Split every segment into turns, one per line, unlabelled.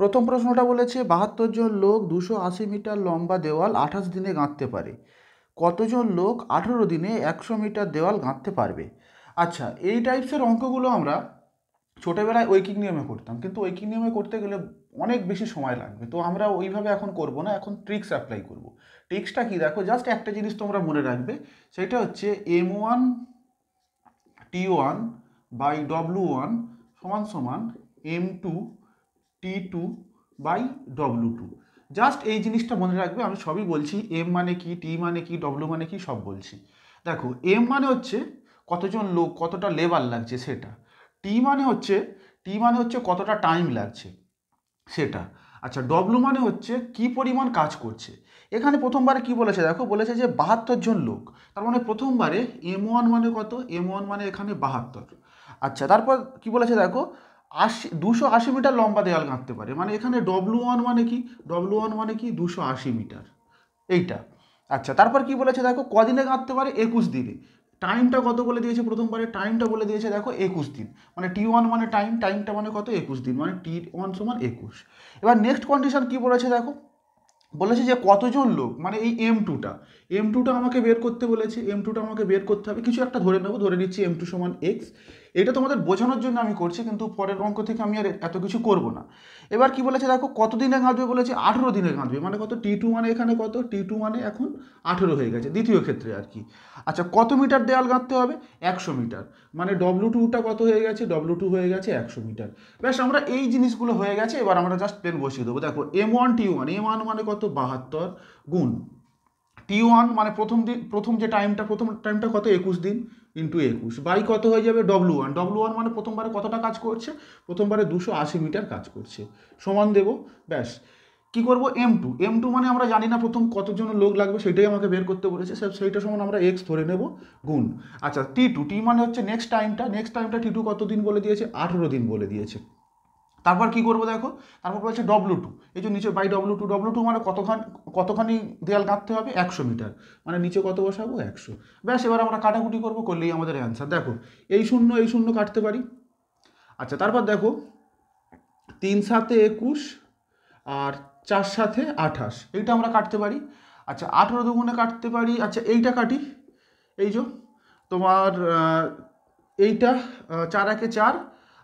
প্রথম প্রশ্নটা বলেছে ৭২ জন লোক ২৮০ মিটার লম্বা দেওয়াল ২৮ দিনে গাঁথতে পারে। কতজন লোক ১৮ দিনে ১০০ মিটার দেওয়াল গাঁথতে পারবে? আচ্ছা, এই টাইপসের অঙ্কগুলো আমরা ছোটোবেলায় ঐকিক নিয়মে করতাম, কিন্তু ঐকিক নিয়মে করতে গেলে অনেক বেশি সময় লাগবে। তো আমরা ওইভাবে এখন করব না, এখন ট্রিক্স অ্যাপ্লাই করব। ট্রিক্সটা কি দেখো, জাস্ট একটা জিনিস তোমরা মনে রাখবে, সেটা হচ্ছে M1 T1 বাই W1 সমান সমান M2 T2 by W2। Just এই জিনিসটা মনে রাখবে, আমি সবই বলছি, এম মানে কি, টি মানে কি, ডব্লু মানে কি, সব বলছি। দেখো, এম মানে হচ্ছে কতজন লোক, কতটা লেবার লাগছে সেটা। টি মানে হচ্ছে কতটা টাইম লাগছে সেটা। আচ্ছা, ডব্লু মানে হচ্ছে কি পরিমাণ কাজ করছে। এখানে প্রথমবারে কি বলেছে দেখো, বলেছে যে ৭২ জন লোক। তার মানে প্রথমবারে M1 মানে কত, M1 মানে এখানে ৭২। আচ্ছা, তারপর কি বলেছে দেখো, ২৮০ মিটার লম্বা দেওয়াল গাঁথতে পারে। মানে এখানে W1 মানে কি, W1 মানে কি ২৮০ মিটার, এইটা। আচ্ছা, তারপর কি বলেছে দেখো, কদিনে গাঁথতে পারে, ২১ দিনে। টাইমটা কত বলে দিয়েছে, প্রথমবারে টাইমটা বলে দিয়েছে দেখো ২১ দিন। মানে T1 মানে টাইমটা মানে কত, ২১ দিন, মানে T1 সমান ২১। এবার নেক্সট কন্ডিশন কি বলেছে দেখো, বলেছে যে কতজন লোক, মানে এই এম টুটা আমাকে বের করতে বলেছে। এম টুটা আমাকে বের করতে হবে, কিছু একটা ধরে নেবো, ধরে নিচ্ছি M2 সমান এক্স। এটা তোমাদের বোঝানোর জন্য আমি করছি, কিন্তু পরের অঙ্ক থেকে আমি আর এত কিছু করব না। এবার কি বলেছে দেখো, কত দিনে গাঁথবে বলেছে, ১৮ দিনে গাঁথবে। মানে কত, T2 মানে এখানে কত, T2 মানে এখন ১৮ হয়ে গেছে, দ্বিতীয় ক্ষেত্রে আর কি। আচ্ছা, কত মিটার দেওয়াল গাঁথতে হবে, ১০০ মিটার। মানে W2টা কত হয়ে গেছে, W2 হয়ে গেছে ১০০ মিটার। ব্যাস, আমরা এই জিনিসগুলো হয়ে গেছে, এবার আমরা জাস্ট প্লেন বসিয়ে দেবো। দেখো, M1 মানে কত, ৭২ গুণ T1 মানে প্রথম টাইমটা কত, ২১ দিন, ইন্টু ২১ বাই কত হয়ে যাবে, W1 মানে প্রথমবারে কতটা কাজ করছে, প্রথমবারে ২৮০ মিটার কাজ করছে, সমান দেবো। ব্যাস, কি করব, এম টু মানে আমরা জানি না প্রথম কতজন লোক লাগবে, সেটাই আমাকে বের করতে বলেছে। সেইটা সমান আমরা এক্স ধরে নেব, গুণ। আচ্ছা, টি মানে হচ্ছে নেক্সট টাইমটা T2 কত দিন বলে দিয়েছে, ১৮ দিন বলে দিয়েছে। তারপর কি করবো দেখো, তারপর বলছে W2, এই যে নিচে বাই W2 মানে কতখানি দেয়াল গাঁথতে হবে, ১০০ মিটার। মানে নিচে কত বসাবো, ১০০। ব্যাস, এবার আমরা কাটাকুটি করবো, করলেই আমাদের অ্যান্সার। দেখো, এই শূন্য কাটতে পারি। আচ্ছা, তারপর দেখো, ৩ × ৭ = ২১, আর ৪ × ৭ = ২৮, এইটা আমরা কাটতে পারি। আচ্ছা, ১৮ দুগুণে কাটতে পারি। আচ্ছা, এইটা কাটি, এই যে তোমার এইটা ৪ × ১ = ৪,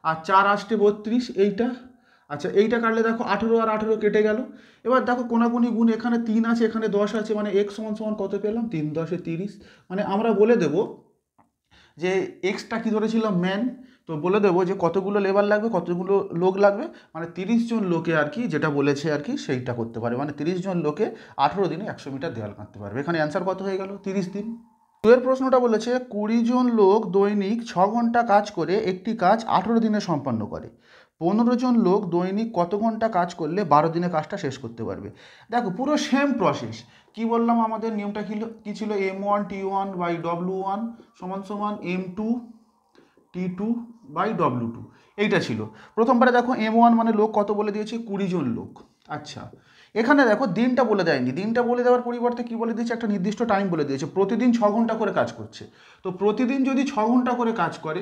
আর ৪ × ৮ = ৩২, এইটা। আচ্ছা, এইটা কাটলে দেখো ১৮ আর ১৮ কেটে গেল। এবার দেখো কোনাকুনি গুণ, এখানে ৩ আছে, এখানে ১০ আছে, মানে এক্স সমান সমান কত পেলাম, ৩×১০ = ৩০। মানে আমরা বলে দেবো যে এক্সটা কি ধরেছিলাম, ম্যান। তো বলে দেবো যে কতগুলো লেবার লাগবে, কতগুলো লোক লাগবে। মানে ৩০ জন লোকে আর কি, যেটা বলেছে আর কি, সেইটা করতে পারে। মানে ৩০ জন লোকে ১৮ দিনে ১০০ মিটার দেওয়াল কাটতে পারবে। এখানে অ্যান্সার কত হয়ে গেল, ৩০ দিন। দুয়ের প্রশ্নটা বলেছে ২০ জন লোক দৈনিক ৬ ঘন্টা কাজ করে একটি কাজ ১৮ দিনে সম্পন্ন করে। ১৫ জন লোক দৈনিক কত ঘন্টা কাজ করলে ১২ দিনে কাজটা শেষ করতে পারবে? দেখো, পুরো সেম প্রসেস। কি বললাম, আমাদের নিয়মটা কি ছিল, M1 T1 বাই W1 সমান সমান M2 T2 বাই W2, এইটা ছিল। প্রথমবারে দেখো, M1 মানে লোক কত বলে দিয়েছে, ২০ জন লোক। আচ্ছা, এখানে দেখো দিনটা বলে দেয়নি, দিনটা বলে দেওয়ার পরিবর্তে কি বলে দিয়েছে, একটা নির্দিষ্ট টাইম বলে দিয়েছে, প্রতিদিন ৬ ঘন্টা করে কাজ করছে। তো প্রতিদিন যদি ৬ ঘন্টা করে কাজ করে,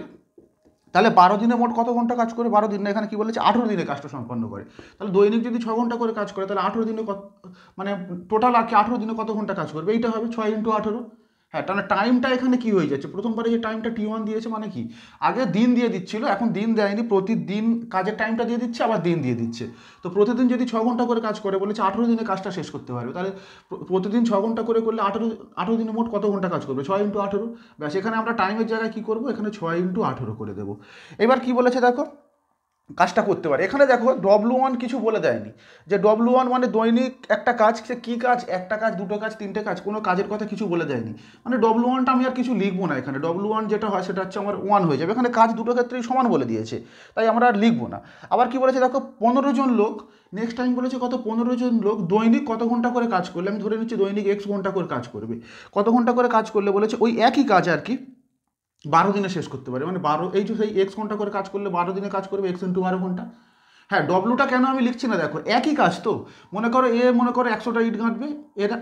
তাহলে ১২ দিনে মোট কত ঘন্টা কাজ করে, ১২ দিন না, এখানে কি বলেছে, ১৮ দিনে কাজটা সম্পন্ন করে। তাহলে দৈনিক যদি ৬ ঘন্টা করে কাজ করে, তাহলে ১৮ দিনে কত, মানে টোটাল আর কি ১৮ দিনে কত ঘন্টা কাজ করবে, এইটা হবে ৬ × ১৮। হ্যাঁ, তাহলে টাইমটা এখানে কি হয়ে যাচ্ছে, প্রথমবারে যে টাইমটা T1 দিয়েছে, মানে কি, আগে দিন দিয়ে দিচ্ছিল, এখন দিন দেয়নি, প্রতিদিন কাজের টাইমটা দিয়ে দিচ্ছে, আবার দিন দিয়ে দিচ্ছে। তো প্রতিদিন যদি ৬ ঘন্টা করে কাজ করে, বলেছে ১৮ দিনে কাজটা শেষ করতে পারবে। তাহলে প্রতিদিন ৬ ঘন্টা করে করলে ১৮ দিনে মোট কত ঘন্টা কাজ করবে, ৬ × ১৮। ব্যাস, এখানে আমরা টাইমের জায়গায় কী করবো, এখানে ৬ × ১৮ করে দেবো। এবার কি বলেছে দেখো, কাজটা করতে পারে। এখানে দেখো W1 কিছু বলে দেয়নি, যে W1 মানে দৈনিক একটা কাজ, সে কী কাজ, একটা কাজ, দুটো কাজ, তিনটে কাজ, কোনো কাজের কথা কিছু বলে দেয়নি। মানে W1টা আমি আর কিছু লিখবো না এখানে, W1 যেটা হয় সেটা হচ্ছে আমার 1 হয়ে যাবে। এখানে কাজ দুটো ক্ষেত্রেই সমান বলে দিয়েছে, তাই আমরা আর লিখবো না। আবার কি বলেছে দেখো, ১৫ জন লোক, নেক্সট টাইম বলেছে কত, ১৫ জন লোক দৈনিক কত ঘন্টা করে কাজ করলে, আমি ধরে নিচ্ছি দৈনিক X ঘন্টা করে কাজ করবে। কত ঘন্টা করে কাজ করলে বলেছে, ওই একই কাজ আর কি ১২ দিনে শেষ করতে পারে। মানে ১২, এই যে সেই X ঘন্টা করে কাজ করলে ১২ দিনে কাজ করবে, X × ১২ ঘন্টা। হ্যাঁ, ডব্লুটা কেন আমি লিখছি না দেখো, একই কাজ তো। মনে করো 100টা ইট গাঁথবে। এরা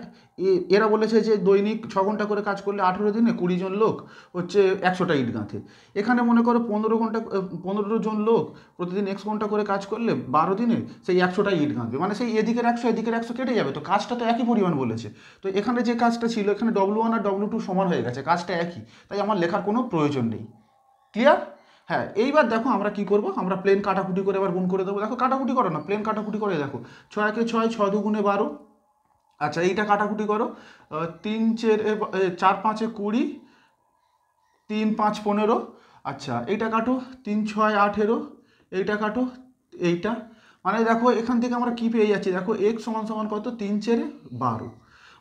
এরা বলেছে যে দৈনিক 6 ঘন্টা করে কাজ করলে 18 দিনে 20 জন লোক হচ্ছে 100টা ইট গাঁথে। এখানে মনে করো 15 জন লোক প্রতিদিন X ঘন্টা করে কাজ করলে 12 দিনে সেই 100টা ইট গাঁথবে, মানে সেই এদিকের 100 এদিকের 100 কেটে যাবে, তো কাজটা তো একই পরিমাণ বলেছে। তো এখানে যে কাজটা ছিল, এখানে W1 আর W2 সমান হয়ে গেছে, কাজটা একই, তাই আমার লেখার কোনো প্রয়োজন নেই। ক্লিয়ার? হ্যাঁ, এইবার দেখো আমরা কি করব, আমরা প্লেন কাটাকুটি করে এবার গুণ করে দেবো। দেখো কাটাকুটি করো না, প্লেন কাটাকুটি করে দেখো। 6 একে 6, 6 দুগুণে 12। আচ্ছা, এইটা কাটাকুটি করো। 3 4 5 20, 3 5 15। আচ্ছা, এইটা কাটো, 3 6 18, এইটা কাটো, এইটা। মানে দেখো এখান থেকে আমরা কি পেয়ে যাচ্ছি, দেখো x সমান সমান কত, 3 4 12।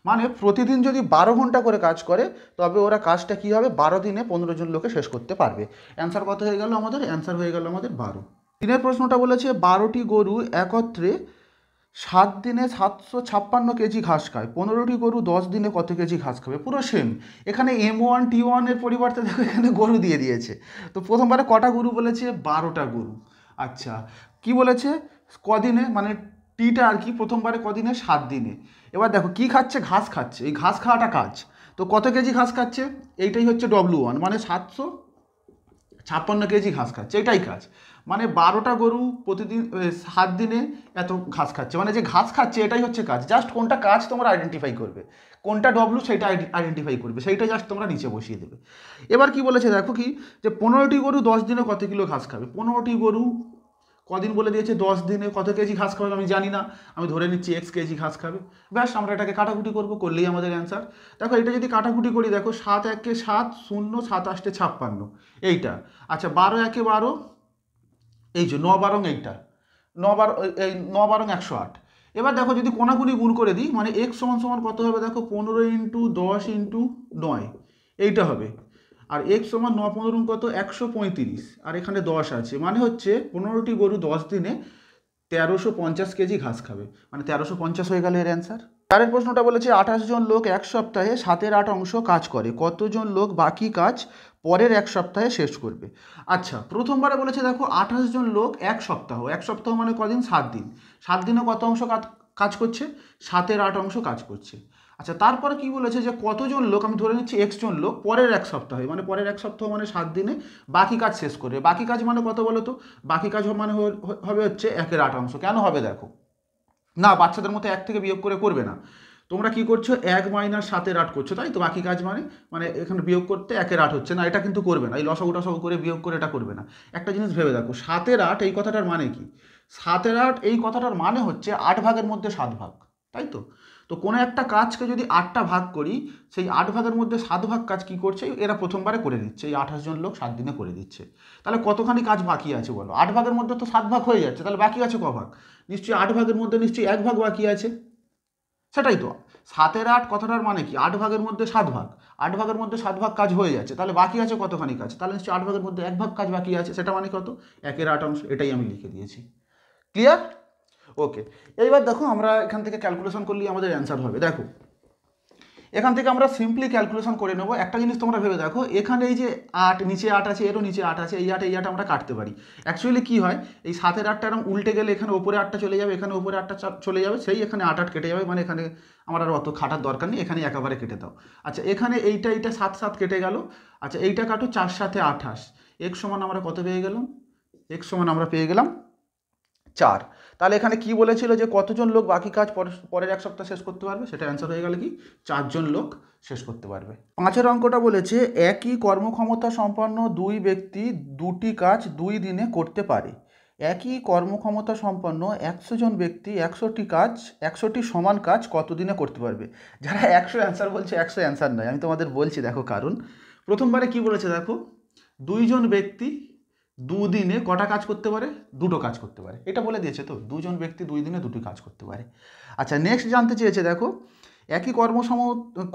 মানে প্রতিদিন যদি 12 ঘন্টা করে কাজ করে, তবে ওরা কাজটা কি হবে, 12 দিনে 15 জন লোকে শেষ করতে পারবে। অ্যান্সার কত হয়ে গেল আমাদের? অ্যান্সার হয়ে গেল আমাদের 12। তিনের প্রশ্নটা বলেছে 12টি গরু একত্রে 7 দিনে 756 কেজি ঘাস খায়, 15টি গরু 10 দিনে কত কেজি ঘাস খাবে? পুরো সেম। এখানে M1 T1 এর পরিবর্তে দেখো এখানে গরু দিয়ে দিয়েছে। তো প্রথমবারে কটা গরু বলেছে? 12টা গরু। আচ্ছা, কি বলেছে কদিনে, মানে টিটা আর কি, প্রথমবারে কদিনে? 7 দিনে। এবার দেখো কি খাচ্ছে, ঘাস খাচ্ছে, এই ঘাস খাওয়াটা কাজ। তো কত কেজি ঘাস খাচ্ছে? এইটাই হচ্ছে W1, মানে 756 কেজি ঘাস খাচ্ছে, এটাই কাজ। মানে 12টা গরু প্রতিদিন 7 দিনে এত ঘাস খাচ্ছে, মানে যে ঘাস খাচ্ছে এটাই হচ্ছে কাজ। জাস্ট কোনটা কাজ তোমরা আইডেন্টিফাই করবে, কোনটা ডব্লু সেইটা আইডেন্টিফাই করবে, সেইটা জাস্ট তোমরা নিচে বসিয়ে দেবে। এবার কি বলেছে দেখো, কি যে 15টি গরু 10 দিনে কত কিলো ঘাস খাবে। 15টি গরু কদিন বলে দিয়েছে, 10 দিনে কত কেজি ঘাস খাবে আমি জানি না, আমি ধরে নিচ্ছি x কেজি ঘাস খাবে। ব্যাস, আমরা এটাকে কাটাকুটি করবো, করলেই আমাদের অ্যান্সার। দেখো এটা যদি কাটাকুটি করি, দেখো 7 একে 7, 0 7 8 56, এইটা। আচ্ছা, 12 একে 12, এই যে 9 12 এইটা, 9 12, এই 9 12 108। এবার দেখো যদি কোনাকুনি গুণ করে দিই, মানে x সমান সমান কত হবে, দেখো 15 ইন্টু 10 ইন্টু 9, এইটা হবে। আর x সমান 9 15 কত, 135, আর এখানে 10 আছে, মানে হচ্ছে 15টি গরু 10 দিনে 1350 কেজি ঘাস খাবে, মানে 1350 হয়ে গেল এর অ্যান্সার। চারের প্রশ্নটা বলেছে 28 জন লোক এক সপ্তাহে 7/8 অংশ কাজ করে, কতজন লোক বাকি কাজ পরের এক সপ্তাহে শেষ করবে? আচ্ছা, প্রথমবারে বলেছে দেখো 28 জন লোক এক সপ্তাহ, এক সপ্তাহ মানে কদিন, 7 দিন। 7 দিনে কত অংশ কাজ করছে? 7/8 অংশ কাজ করছে। আচ্ছা, তারপরে কি বলেছে যে কতজন লোক, আমি ধরে নিচ্ছি x জন লোক পরের এক সপ্তাহে, মানে পরের এক সপ্তাহ মানে 7 দিনে বাকি কাজ শেষ করবে। বাকি কাজ মানে কত বলো তো? বাকি কাজ মানে হবে হচ্ছে 1/8 অংশ। কেন হবে দেখো, না বাচ্চাদের মতো 1 থেকে বিয়োগ করে করবে না, তোমরা কি করছো, 1 মাইনাস 7/8 করছো, তাই তো? বাকি কাজ মানে এখানে বিয়োগ করতে 1/8 হচ্ছে না, এটা কিন্তু করবে না, এই লসাগু টসাগু করে বিয়োগ করে এটা করবে না। একটা জিনিস ভেবে দেখো, 7/8 এই কথাটার মানে কি? 7/8 এই কথাটার মানে হচ্ছে 8 ভাগের মধ্যে 7 ভাগ, তাই তো? তো কোনো একটা কাজকে যদি 8টা ভাগ করি, সেই 8 ভাগের মধ্যে 7 ভাগ কাজ কি করছে, এরা প্রথমবারে করে দিচ্ছে, এই 28 জন লোক 7 দিনে করে দিচ্ছে। তাহলে কতখানি কাজ বাকি আছে বলো? 8 ভাগের মধ্যে তো 7 ভাগ হয়ে যাচ্ছে, তাহলে বাকি আছে ক ভাগ? নিশ্চয়ই 8 ভাগের মধ্যে নিশ্চয়ই 1 ভাগ বাকি আছে। সেটাই তো, 7/8 কথাটার মানে কি, 8 ভাগের মধ্যে 7 ভাগ, 8 ভাগের মধ্যে 7 ভাগ কাজ হয়ে যাচ্ছে, তাহলে বাকি আছে কতখানি কাজ? তাহলে নিশ্চয়ই 8 ভাগের মধ্যে 1 ভাগ কাজ বাকি আছে, সেটা মানে কত, 1/8 অংশ। এটাই আমি লিখে দিয়েছি। ক্লিয়ার? ওকে, এইবার দেখো আমরা এখান থেকে ক্যালকুলেশন করলেই আমাদের অ্যান্সার হবে। দেখো এখান থেকে আমরা সিম্পলি ক্যালকুলেশন করে নেবো। একটা জিনিস তোমরা ভেবে দেখো, এখানে এই যে 8, নিচে 8 আছে, এরও নিচে 8 আছে, এই 8 আমরা কাটতে পারি। অ্যাকচুয়ালি কি হয়, এই 7/8 এরকম উল্টে গেলে এখানে ওপরে 8টা চলে যাবে, এখানে ওপরে 8টা চলে যাবে, সেই এখানে 8 কেটে যাবে, মানে এখানে আমার আর অত খাটার দরকার নেই, এখানে একেবারে কেটে দাও। আচ্ছা, এখানে এইটা 7 7 কেটে গেল। আচ্ছা, এইটা কাটো, 4 7 28, x সমান আমরা কত পেয়ে গেলাম? x সমান আমরা পেয়ে গেলাম 4। তাহলে এখানে কি বলেছিল যে কতজন লোক বাকি কাজ পরের এক সপ্তাহ শেষ করতে পারবে, সেটা অ্যান্সার হয়ে গেল কি, 4 জন লোক শেষ করতে পারবে। 5এর অঙ্কটা বলেছে একই কর্মক্ষমতা সম্পন্ন 2 ব্যক্তি 2টি কাজ 2 দিনে করতে পারে। একই কর্মক্ষমতা সম্পন্ন 100 জন ব্যক্তি 100টি সমান কাজ কত দিনে করতে পারবে? যারা 100 অ্যান্সার বলছে, 100 অ্যান্সার নয়, আমি তোমাদের বলছি দেখো কারণ। প্রথমবারে কি বলেছে দেখো, 2 জন ব্যক্তি 2 দিনে কটা কাজ করতে পারে? 2টো কাজ করতে পারে, এটা বলে দিয়েছে তো, 2 জন ব্যক্তি 2 দিনে 2টি কাজ করতে পারে। আচ্ছা, নেক্সট জানতে চেয়েছে দেখো, একই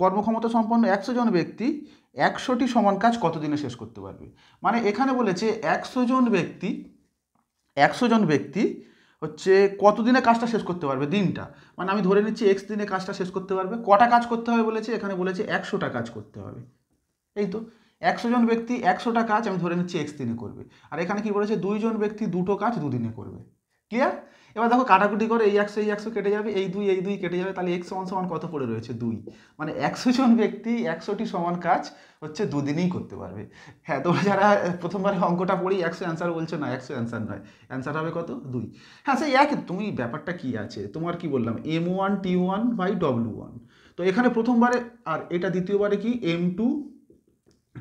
কর্মক্ষমতা সম্পন্ন 100 জন ব্যক্তি 100টি সমান কাজ কত দিনে শেষ করতে পারবে। মানে এখানে বলেছে 100 জন ব্যক্তি হচ্ছে কত দিনে কাজটা শেষ করতে পারবে, দিনটা। মানে আমি ধরে নিচ্ছি x দিনে কাজটা শেষ করতে পারবে। কটা কাজ করতে হবে বলেছে, এখানে বলেছে 100টা কাজ করতে হবে, এই তো। 100 জন ব্যক্তি 100টা কাজ আমি ধরে নিচ্ছি x দিনে করবে। আর এখানে কি বলেছে, 2 জন ব্যক্তি 2টো কাজ 2 দিনে করবে। ক্লিয়ার? এবার দেখো কাটাকুটি করে এই 100 কেটে যাবে, এই দুই কেটে যাবে, তাহলে x সমান সমান কত পড়ে রয়েছে 2। মানে 100 জন ব্যক্তি 100টি সমান কাজ হচ্ছে দুদিনেই করতে পারবে। হ্যাঁ, তোমরা যারা প্রথমবার অঙ্কটা পড়ি 100 অ্যান্সার বলছো, না 100 অ্যান্সার নয়, অ্যান্সার হবে কত 2। হ্যাঁ সেই একই, তুমি ব্যাপারটা কি আছে তোমার কি বললাম m1 t1 বাই w1। তো এখানে প্রথমবারে, আর এটা দ্বিতীয়বারে কি m2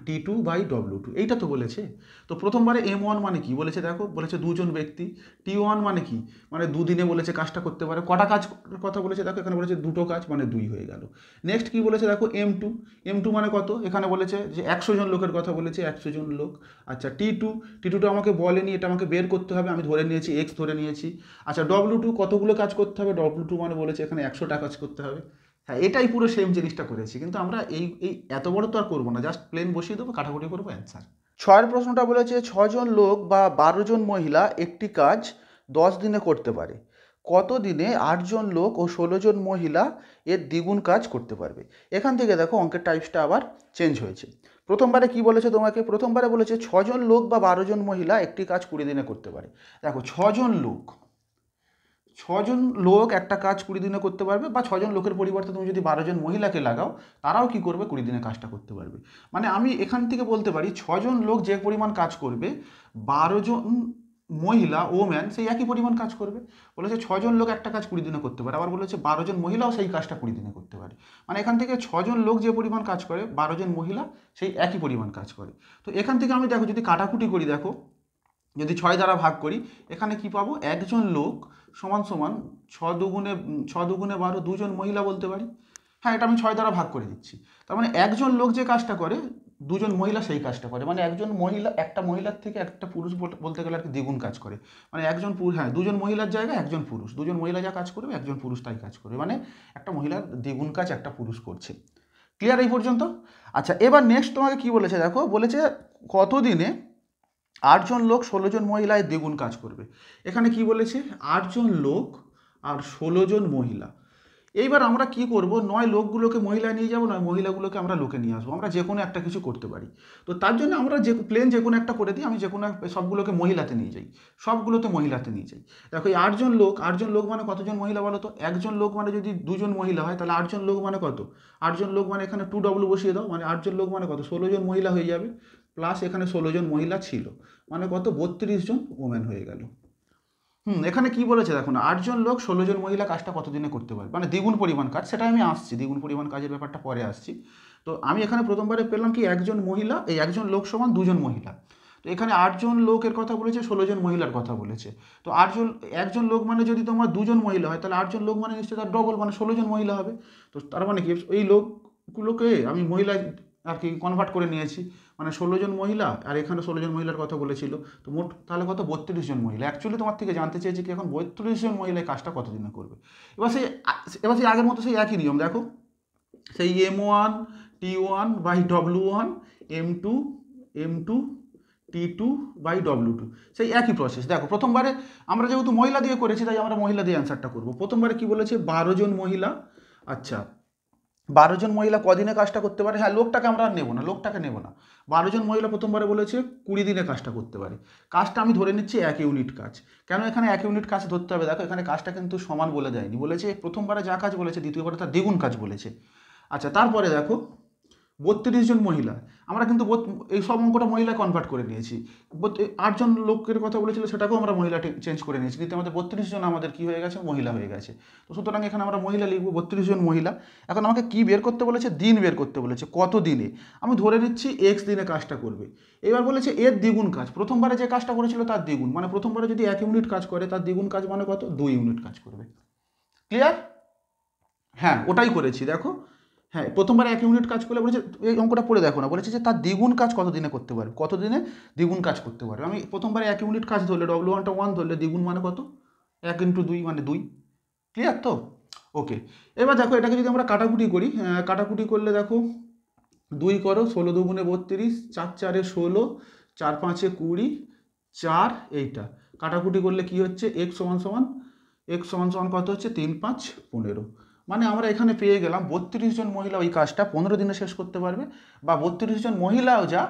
T2 বাই W2, এইটা তো বলেছে। তো প্রথমবারে M1 মানে কি বলেছে দেখো, বলেছে দুজন ব্যক্তি। T1 মানে কি, মানে দুদিনে বলেছে কাজটা করতে পারে। কটা কাজ কথা বলেছে দেখো, এখানে বলেছে দুটো কাজ, মানে 2 হয়ে গেল। নেক্সট কি বলেছে দেখো M2 মানে কত, এখানে বলেছে যে 100 জন লোকের কথা বলেছে, 100 জন লোক। আচ্ছা T2টা আমাকে বলেনি, এটা আমাকে বের করতে হবে, আমি ধরে নিয়েছি x ধরে নিয়েছি। আচ্ছা W2 কতগুলো কাজ করতে হবে, W2 মানে বলেছে এখানে 100টা কাজ করতে হবে। হ্যাঁ এটাই পুরো সেম জিনিসটা করেছি, কিন্তু আমরা এই এই এত বড় তো আর করবো না, জাস্ট প্লেন বসিয়ে দেবো, কাটাকুটি করবো, অ্যান্সার। 6 প্রশ্নটা বলেছে 6 জন লোক বা 12 জন মহিলা একটি কাজ 10 দিনে করতে পারে, কত দিনে 8 জন লোক ও 16 জন মহিলা এর দ্বিগুণ কাজ করতে পারবে। এখান থেকে দেখো অঙ্কের টাইপসটা আবার চেঞ্জ হয়েছে। প্রথমবারে কি বলেছে তোমাকে, প্রথমবারে বলেছে 6 জন লোক বা 12 জন মহিলা একটি কাজ 20 দিনে করতে পারে। দেখো 6 জন লোক একটা কাজ 20 দিনে করতে পারবে, বা 6 জন লোকের পরিবর্তে তুমি যদি 12 জন মহিলাকে লাগাও, তারাও কি করবে 20 দিনে কাজটা করতে পারবে। মানে আমি এখান থেকে বলতে পারি 6 জন লোক যে পরিমাণ কাজ করবে, 12 জন মহিলা ওম্যান সেই একই পরিমাণ কাজ করবে। বলেছে 6 জন লোক একটা কাজ 20 দিনে করতে পারে, আবার বলেছে 12 জন মহিলাও সেই কাজটা 20 দিনে করতে পারে। মানে এখান থেকে 6 জন লোক যে পরিমাণ কাজ করে, 12 জন মহিলা সেই একই পরিমাণ কাজ করে। তো এখান থেকে আমি দেখো যদি কাটাকুটি করি, দেখো যদি 6 দ্বারা ভাগ করি, এখানে কি পাবো, একজন লোক সমান সমান 6 দুগুণে 12 দুজন মহিলা বলতে পারি। হ্যাঁ এটা আমি 6 দ্বারা ভাগ করে দিচ্ছি। তার মানে একজন লোক যে কাজটা করে, দুজন মহিলা সেই কাজটা করে। মানে একজন মহিলা, একটা মহিলার থেকে একটা পুরুষ বলতে গেলে আর কি দ্বিগুণ কাজ করে। মানে একজন পুরুষ, হ্যাঁ দুজন মহিলার জায়গায় একজন পুরুষ, দুজন মহিলা যা কাজ করবে একজন পুরুষ তাই কাজ করবে। মানে একটা মহিলার দ্বিগুণ কাজ একটা পুরুষ করছে। ক্লিয়ার এই পর্যন্ত? আচ্ছা এবার নেক্সট তোমাকে কি বলেছে দেখো, বলেছে কত দিনে 8 জন লোক 16 জন মহিলায় দ্বিগুণ কাজ করবে। এখানে কি বলেছে, 8 জন লোক আর 16 জন মহিলা। এইবার আমরা কি করব, নয় লোকগুলোকে মহিলা নিয়ে যাব, নয় মহিলাগুলোকে আমরা লোকে নিয়ে আসবো। আমরা যে কোনো একটা কিছু করতে পারি। তো তার জন্য আমরা যে কোনো একটা করে দিই, আমি যে কোনো সবগুলোকে মহিলাতে নিয়ে যাই, সবগুলোতে মহিলাতে নিয়ে যাই। দেখো এই 8 জন লোক মানে কতজন মহিলা বলো তো, একজন লোক মানে যদি দুজন মহিলা হয়, তাহলে 8 জন লোক মানে কত, 8 জন লোক মানে এখানে 2W বসিয়ে দাও, মানে 8 জন লোক মানে কত, 16 জন মহিলা হয়ে যাবে, প্লাস এখানে 16 জন মহিলা ছিল, মানে কত 32 জন ওমেন হয়ে গেল। এখানে কি বলেছে দেখুন, 8 জন লোক 16 জন মহিলা কাজটা কতদিনে করতে পারবে, মানে দ্বিগুণ পরিমাণ কাজ। সেটা আমি আসছি, দ্বিগুণ পরিমাণ কাজের ব্যাপারটা পরে আসছি। তো আমি এখানে প্রথমবারে পেলাম কি একজন মহিলা, এই একজন লোক সমান দুজন মহিলা। তো এখানে 8 জন লোকের কথা বলেছে, 16 জন মহিলার কথা বলেছে। তো একজন লোক মানে যদি তোমার দুজন মহিলা হয়, তাহলে 8 জন লোক মানে নিশ্চয়ই তার ডবল, মানে 16 জন মহিলা হবে। তো তার মানে কি এই লোকগুলোকে আমি মহিলা আর কি কনভার্ট করে নিয়েছি, মানে 16 জন মহিলা, আর এখানে 16 জন মহিলার কথা বলেছিল। তো মোট তাহলে কত 32 জন মহিলা। অ্যাকচুয়ালি তোমার থেকে জানতে চেয়েছি কি এখন 32 জন মহিলা কাজটা কতদিনে করবে। এবার সেই আগের মতো সেই একই নিয়ম দেখো, সেই M1 T1 by W1, M2 T2 by W2, সেই একই প্রসেস। দেখো প্রথমবারে আমরা যেহেতু মহিলা দিয়ে করেছি, তাই আমরা মহিলা দিয়ে অ্যান্সারটা করবো। প্রথমবারে কি বলেছে 12 জন মহিলা। আচ্ছা 12 জন মহিলা কদিনে কাজটা করতে পারে, হ্যাঁ লোকটাকে আমরা আর নেবো না, 12 জন মহিলা প্রথমবারে বলেছে 20 দিনে কাজটা করতে পারে। কাজটা আমি ধরে নিচ্ছি 1 ইউনিট কাজ। কেন এখানে 1 ইউনিট কাজ ধরতে হবে, দেখো এখানে কাজটা কিন্তু সমান বলে দেয়নি, বলেছে প্রথমবারে যা কাজ বলেছে দ্বিতীয়বারে তার দ্বিগুণ কাজ বলেছে। আচ্ছা তারপরে দেখো 32 জন মহিলা, আমরা কিন্তু এই সব অঙ্কটা মহিলা কনভার্ট করে নিয়েছি। 8 জন লোকের কথা বলেছিল, সেটাকেও আমরা মহিলা চেঞ্জ করে নিয়েছি, কিন্তু আমাদের 32 জন আমাদের কি হয়ে গেছে, মহিলা হয়ে গেছে। তো সুতরাং এখানে আমরা মহিলা লিখবো, 32 জন মহিলা। এখন আমাকে কি বের করতে বলেছে, দিন বের করতে বলেছে, কত দিনে। আমি ধরে নিচ্ছি x দিনে কাজটা করবে। এবার বলেছে এর দ্বিগুণ কাজ, প্রথমবারে যে কাজটা করেছিল তার দ্বিগুণ, মানে প্রথমবারে যদি 1 ইউনিট কাজ করে, তার দ্বিগুণ কাজ মানে কত, 2 ইউনিট কাজ করবে। ক্লিয়ার? হ্যাঁ ওটাই করেছি দেখো। হ্যাঁ প্রথমবার 1 ইউনিট কাজ করলে বলেছে, এই অঙ্কটা পড়ে দেখো না, বলেছে যে তার দ্বিগুণ কাজ কত দিনে করতে পারবে, কত দিনে দ্বিগুণ কাজ করতে পারবে। আমি প্রথমবার 1 ইউনিট কাজ ধরলে, W1টা 1 ধরলে, দ্বিগুণ মানে কত, 1 × 2 মানে 2। ক্লিয়ার তো? ওকে। এবার দেখো এটাকে যদি আমরা কাটাকুটি করি, কাটাকুটি করলে দেখো 2 করো, 16 দুগুণে 32, 4 4 16, 4 5 20, 4 এইটা কাটাকুটি করলে কি হচ্ছে, x সমান কত হচ্ছে, 3 5 15। মানে আমরা এখানে পেয়ে গেলাম 32 জন মহিলা ওই কাজটা 15 দিনে শেষ করতে পারবে, বা 32 জন মহিলাও যা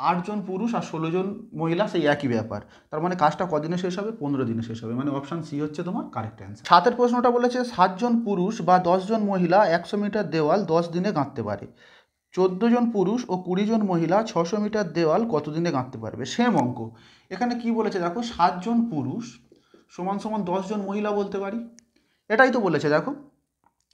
8 জন পুরুষ আর 16 জন মহিলা, সেই একই ব্যাপার। তার মানে কাজটা কদিনে শেষ হবে? 15 দিনে শেষ হবে। মানে অপশান সি হচ্ছে তোমার কারেক্ট অ্যান্সার। 7 প্রশ্নটা বলেছে 7 জন পুরুষ বা 10 জন মহিলা 100 মিটার দেওয়াল 10 দিনে গাঁথতে পারে। 14 জন পুরুষ ও 20 জন মহিলা 600 মিটার দেওয়াল কত দিনে গাঁথতে পারবে? সেম অঙ্ক। এখানে কি বলেছে দেখো, 7 জন পুরুষ সমান সমান 10 জন মহিলা বলতে পারি। এটাই তো বলেছে দেখো,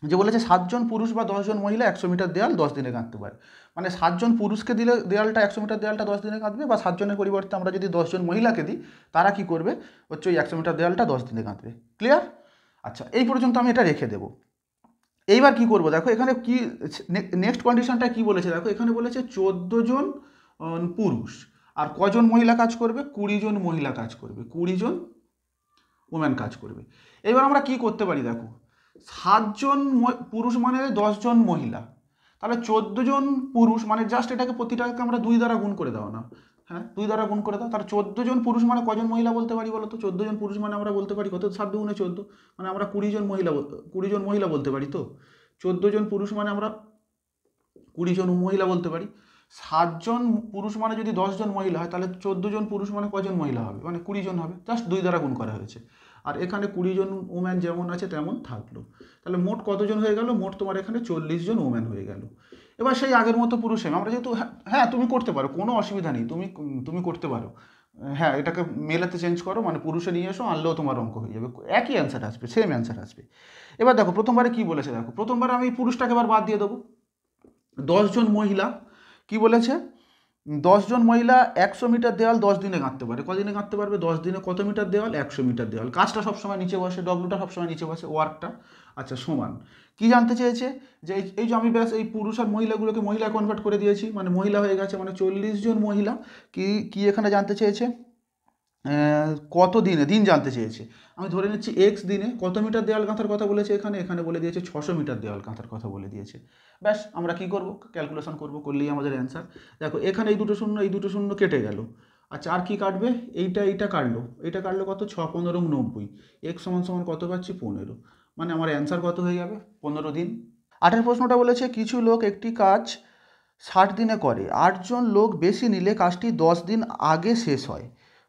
যে বলেছে 7 জন পুরুষ বা 10 জন মহিলা 100 মিটার দেওয়াল 10 দিনে গাঁথতে পারে। মানে 7 জন পুরুষকে দিলে দেওয়ালটা 100 মিটার দেওয়ালটা 10 দিনে গাঁথবে, বা 7 জনের পরিবর্তে আমরা যদি 10 জন মহিলাকে দিই, তারা কি করবে হচ্ছে ওই 100 মিটার দেওয়ালটা 10 দিনে গাঁথবে। ক্লিয়ার? আচ্ছা, এই পর্যন্ত আমি এটা রেখে দেবো। এইবার কি করব দেখো, এখানে কি নেক্সট কন্ডিশনটা কি বলেছে দেখো, এখানে বলেছে 14 জন পুরুষ আর কজন মহিলা কাজ করবে? 20 জন মহিলা কাজ করবে, 20 জন ওম্যান কাজ করবে। এবার আমরা কি করতে পারি দেখো, 7 জন পুরুষ মানে 10 জন মহিলা, তাহলে 14 জন পুরুষ মানে জাস্ট এটাকে প্রতিটাকে আমরা 2 দ্বারা গুণ করে দাও না, হ্যাঁ 2 দ্বারা গুণ করে দাও। তাহলে 14 জন পুরুষ মানে কজন মহিলা বলতে পারি বলো তো? 14 জন পুরুষ মানে আমরা বলতে পারি কত? 7 দুগুণে 14, মানে আমরা 20 জন মহিলা 20 জন মহিলা বলতে পারি। তো 14 জন পুরুষ মানে আমরা 20 জন মহিলা বলতে পারি। 7 জন পুরুষ মানে যদি 10 জন মহিলা হয়, তাহলে 14 জন পুরুষ মানে কজন মহিলা হবে? মানে 20 জন হবে, জাস্ট 2 দ্বারা গুণ করা হয়েছে। আর এখানে 20 জন ওম্যান যেমন আছে তেমন থাকলো। তাহলে মোট কতজন হয়ে গেল? মোট তোমার এখানে 40 জন ওম্যান হয়ে গেল। এবার সেই আগের মতো পুরুষ আমরা যেহেতু, হ্যাঁ তুমি করতে পারো, কোনো অসুবিধা নেই, তুমি করতে পারো। হ্যাঁ, এটাকে মেলাতে চেঞ্জ করো, মানে পুরুষে নিয়ে এসো, আনলেও তোমার অঙ্ক হয়ে যাবে, একই অ্যান্সার আসবে, সেম অ্যান্সার আসবে। এবার দেখো প্রথমবারে কি বলেছে দেখো, প্রথমবারে আমি পুরুষটাকে এবার বাদ দিয়ে দেবো। 10 জন মহিলা কি বলেছে, 10 জন মহিলা 100 মিটার দেওয়াল 10 দিনে গাঁথতে পারে। কদিনে গাঁথতে পারবে? 10 দিনে। কত মিটার দেওয়াল? 100 মিটার দেওয়াল। কাজটা সবসময় নিচে বসে, ডব্লুটা সবসময় নিচে বসে, ওয়ার্কটা। আচ্ছা, সমান কি জানতে চেয়েছে, যে এই যে আমি ব্যাস এই পুরুষ আর মহিলাগুলোকে মহিলা কনভার্ট করে দিয়েছি, মানে মহিলা হয়ে গেছে, মানে 40 জন মহিলা। কি এখানে জানতে চেয়েছে, কত দিনে, দিন জানতে চেয়েছে। আমি ধরে নিচ্ছি এক্স দিনে কত মিটার দেওয়াল গাঁথার কথা বলেছে, এখানে বলে দিয়েছে 600 মিটার দেওয়াল গাঁথার কথা বলে দিয়েছে। ব্যাস আমরা কি করব, ক্যালকুলেশন করব, করলেই আমাদের অ্যান্সার। দেখো এখানে এই দুটো শূন্য কেটে গেল। আচ্ছা, আর কি কাটবে? এইটা কাটলো কত? 6 15 90। এক্স সমান সমান কত পাচ্ছি? 15। মানে আমার অ্যান্সার কত হয়ে যাবে? 15 দিন। 8 প্রশ্নটা বলেছে কিছু লোক একটি কাজ 60 দিনে করে, 8 জন লোক বেশি নিলে কাজটি 10 দিন আগে শেষ হয়।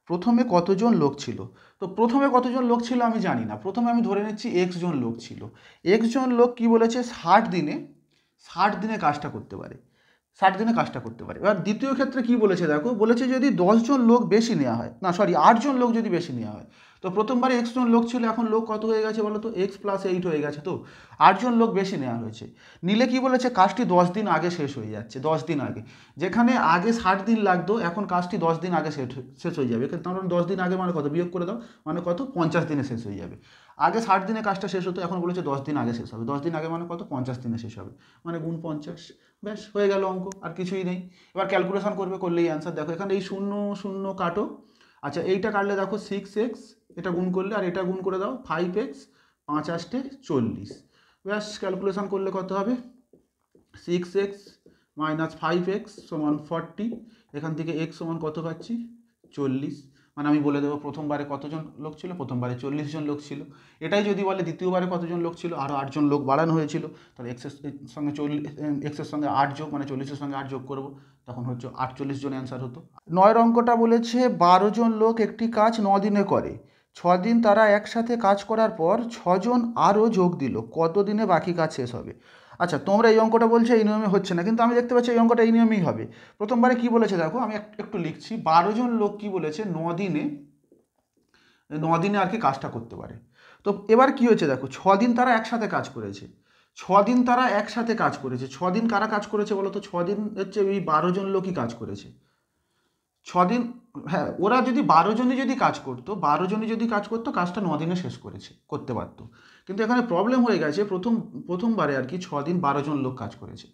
প্রথমে কতজন লোক ছিল? তো প্রথমে কতজন লোক ছিল আমি জানি না, প্রথমে আমি ধরে নিচ্ছি এক্স জন লোক ছিল। এক্স জন লোক কি বলেছে, 60 দিনে কাজটা করতে পারে, 60 দিনে কাজটা করতে পারে। এবার দ্বিতীয় ক্ষেত্রে কি বলেছে দেখো, বলেছে যদি 10 জন লোক বেশি নেওয়া হয়, না সরি 8 জন লোক যদি বেশি নেওয়া হয়। তো প্রথমবারে এক্স জন লোক ছিল, এখন লোক কত হয়ে গেছে বলো তো? এক্স প্লাস 8 হয়ে গেছে। তো 8 জন লোক বেশি নেওয়া হয়েছে, নিলে কি বলেছে, কাজটি 10 দিন আগে শেষ হয়ে যাচ্ছে। 10 দিন আগে, যেখানে আগে 60 দিন লাগতো, এখন কাজটি 10 দিন আগে শেষ হয়ে যাবে। কারণ 10 দিন আগে মানে কত, বিয়োগ করে দাও, মানে কত? 50 দিনে শেষ হয়ে যাবে। আগে 60 দিনে কাজটা শেষ হতো, এখন বলেছে 10 দিন আগে শেষ হবে। 10 দিন আগে মানে কত? 50 দিনে শেষ হবে, মানে গুণ 50। ব্যাস হয়ে গেল অঙ্ক, আর কিছুই নেই। এবার ক্যালকুলেশন করলেই অ্যান্সার। দেখো এখানে এই 0 0 কাটো। আচ্ছা, এইটা কাটলে দেখো 6x, এটা গুণ করলে আর এটা গুণ করে দাও 5x, 5 8 40। ব্যাস ক্যালকুলেশন করলে কত হবে? 6x মাইনাস 5x সমান 40। এখান থেকে x সমান কত পাচ্ছি? 40। মানে আমি বলে দেবো প্রথমবারে কতজন লোক ছিল, প্রথমবারে 40 জন লোক ছিল। এটাই যদি বলে দ্বিতীয়বারে কতজন লোক ছিল, আরও 8 জন লোক বাড়ানো হয়েছিল। তাহলে এক্সের সঙ্গে 8 যোগ, মানে 40-এর সঙ্গে 8 যোগ করবো, তখন হচ্ছে 48 জন অ্যান্সার হতো। 9 অঙ্কটা বলেছে 12 জন লোক একটি কাজ 9 দিনে করে, 6 দিন তারা একসাথে কাজ করার পর 6 জন আরও যোগ দিল, কত দিনে বাকি কাজ শেষ হবে? আচ্ছা, তোমরা এই অঙ্কটা বলছো এই নিয়মে হচ্ছে না, কিন্তু আমি দেখতে পাচ্ছি এই অঙ্কটা এই নিয়মেই হবে। প্রথমবারে কি বলেছে দেখো, আমি একটু লিখছি। 12 জন লোক কি বলেছে, 9 দিনে আর কি কাজটা করতে পারে। তো এবার কি হয়েছে দেখো, 6 দিন তারা একসাথে কাজ করেছে, 6 দিন তারা একসাথে কাজ করেছে। 6 দিন কারা কাজ করেছে বলো তো? 6 দিন হচ্ছে এই 12 জন লোকই কাজ করেছে। 6 দিন, হ্যাঁ ওরা যদি 12 জনই যদি কাজ করতো, কাজটা 9 দিনে শেষ করতে পারতো। কিন্তু এখানে প্রবলেম হয়ে গেছে, প্রথমবারে আর কি 6 দিন 12 জন লোক কাজ করেছে।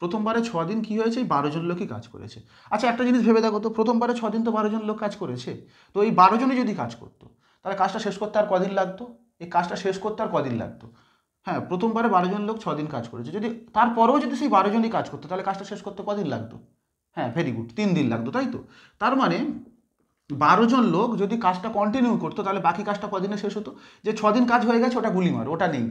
প্রথমবারে 6 দিন কী হয়েছে, এই 12 জন লোকই কাজ করেছে। আচ্ছা, একটা জিনিস ভেবে দেখো তো, প্রথমবারে 6 দিন তো 12 জন লোক কাজ করেছে, তো এই 12 জনই যদি কাজ করতো, তাহলে কাজটা শেষ করতে আর কদিন লাগতো? এই কাজটা শেষ করতে আর কদিন লাগতো? হ্যাঁ, প্রথমবারে 12 জন লোক 6 দিন কাজ করেছে, যদি তারপরেও যদি সেই 12 জনই কাজ করতো, তাহলে কাজটা শেষ করতে কদিন লাগতো? হ্যাঁ, ভেরি গুড, 3 দিন লাগতো, তাই তো? তার মানে 12 জন লোক যদি কাজটা কন্টিনিউ করতো, তাহলে বাকি কাজটা কদিনে শেষ হতো? যে 6 দিন কাজ হয়ে গেছে ওটা গুলি মারো, ওটা নেই।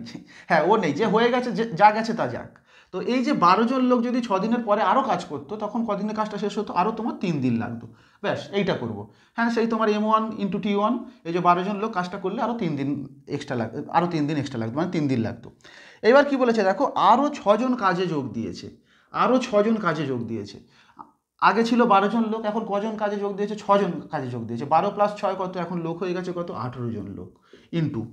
হ্যাঁ, ও নেই, যে হয়ে গেছে, যা গেছে তা যাক। তো এই যে 12 জন লোক যদি 6 দিনের পরে আরও কাজ করতো, তখন কদিনে কাজটা শেষ হতো? আরও তোমার 3 দিন লাগতো। ব্যাস এইটা করবো। হ্যাঁ, সেই তোমার M1 ইন্টু T1, এই যে 12 জন লোক কাজটা করলে আরও 3 দিন এক্সট্রা লাগতো, আরও 3 দিন এক্সট্রা লাগতো, মানে 3 দিন লাগতো। এবার কি বলেছে দেখো, আরও 6 জন কাজে যোগ দিয়েছে, আরও 6 জন কাজে যোগ দিয়েছে। আগে ছিল 12 জন লোক, এখন কজন কাজে যোগ দিয়েছে? 6 জন কাজে যোগ দিয়েছে। 12 প্লাস 6 কত? এখন লোক হয়ে গেছে কত? 18 জন লোক। ইন্টু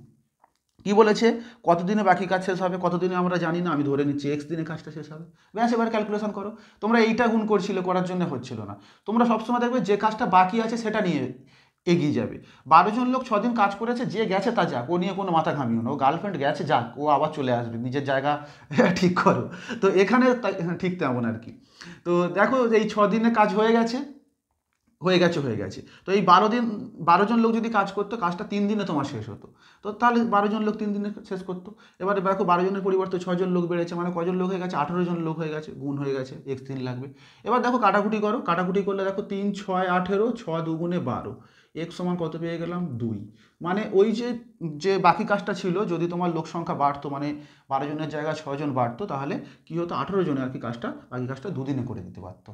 কি বলেছে, কতদিনে বাকি কাজ শেষ হবে? কতদিনে আমরা জানি না, আমি ধরে নিচ্ছি এক্স দিনে কাজটা শেষ হবে। ব্যাস, এবার ক্যালকুলেশন করো। তোমরা এইটা গুণ করছিলে, করার জন্য হচ্ছিল না। তোমরা সবসময় দেখবে যে কাজটা বাকি আছে সেটা নিয়ে এগিয়ে যাবে। 12 জন লোক 6 দিন কাজ করেছে, যে গেছে তা যাক, ও নিয়ে কোনো মাথা ঘামিও না। ও গার্লফ্রেন্ড গেছে, যাক, ও আবার চলে আসবে, নিজের জায়গা ঠিক করো। তো এখানে ঠিক তেমন আর কি। তো দেখো, এই 6 দিনে কাজ হয়ে গেছে, হয়ে গেছে। তো এই 12 জন লোক যদি কাজ করতো, কাজটা 3 দিনে তোমার শেষ হতো। তো তাহলে 12 জন লোক 3 দিনে শেষ করতো। এবারে দেখো, 12 জনের পরিবর্তে 6 জন লোক বেড়েছে, মানে কজন লোক হয়ে গেছে? 18 জন লোক হয়ে গেছে, গুণ হয়ে গেছে, এক্স দিন লাগবে। এবার দেখো কাটাকুটি করো, কাটাকুটি করলে দেখো 3 6 18, 6 দুগুণে 12, এক্স সমান কত পেয়ে গেলাম? 2। মানে ওই যে যে বাকি কাজটা ছিল, যদি তোমার লোক সংখ্যা বাড়তো, মানে 12 জনের জায়গায় 6 জন বাড়তো, তাহলে কি হতো? 18 জনে আর কি কাজটা, বাকি কাজটা 2 দিনে করে দিতে পারতো।